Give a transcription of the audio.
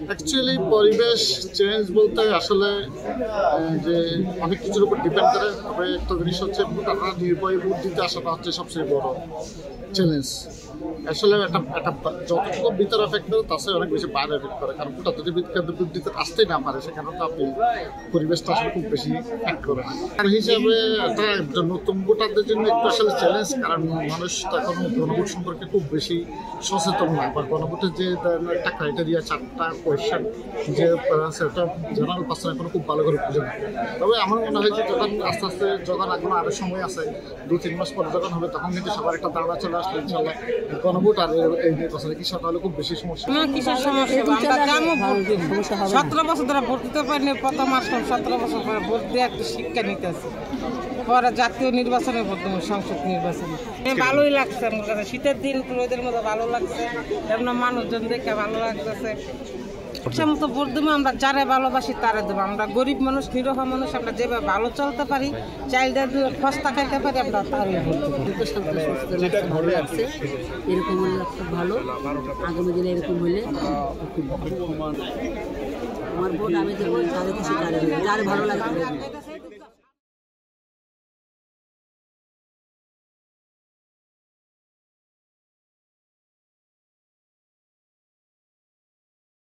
Actually পরিবেশ change বলতে আসলে যে অনেক কিছুর উপর ডিপেন্ড করে। তবে একটা জিনিস হচ্ছে ভোটাররা নির্ভয়ে ভোট দিতে আসাটা হচ্ছে সবচেয়ে বড় চ্যালেঞ্জ। আসলে যতটুকু ভিতরে এফেক্ট করে তার সাথে অনেক বেশি বাইরে এফেক্ট করে, কারণ ভোটার যদি ভোট দিতে আসতেই না পারে সেখানে তো আপনি পরিবেশটা আসলে খুব বেশি এফেক্ট করে। তার হিসাবে একটা নতুন ভোটারদের জন্য একটু আসলে চ্যালেঞ্জ, কারণ মানুষ তখন গণভোট সম্পর্কে খুব বেশি সচেতন না, বা গণভোটের যে একটা ক্রাইটেরিয়া 4টা কোয়েশ্চেন যে সেটা জেনারেল পার্সন এখনো খুব ভালো করে বুঝে না। তবে আমার মনে হয় যে যখন আস্তে আস্তে যখন এখন আরও সময় আছে 2-3 মাস পরে যখন হবে তখন কিন্তু সবার একটা ধারণা চলে আসলে ইনশাল্লাহ গণভোট আর এই নির্বাচনে কিসের তাহলে খুব বেশি সমস্যা। কিসের সমস্যা? আমরা গ্রামে ভোট দিব, 17 বছর ধরে ভোট দিতে পারিনি, প্রথম আসলাম 17 বছর পরে ভোট দিয়ে একটু শিক্ষা নিতে আছে, পরে জাতীয় নির্বাচনে ভোট দেবো, সংসদ নির্বাচনে। ভালোই লাগছে আমার কাছে, শীতের দিন রোদের মধ্যে ভালো লাগছে, এমন মানুষজন দেখে ভালো লাগতেছে। সে মতো ভোট দেবো, আমরা যারা ভালোবাসি তারা দেবো। আমরা গরিব মানুষ, নিরহ মানুষ, আমরা যেভাবে ভালো চলতে পারি, চাইল্ডের খস্তা খাইতে পারি, আমরা তারই ভোট দেবো। ভালো লাগছে, এরকম হলে খুব ভালো, আগামী দিনে এরকম হলে খুব ভালো। আমার ভোট আমি দেবো যাদের খুশি তাদের, যার ভালো লাগে।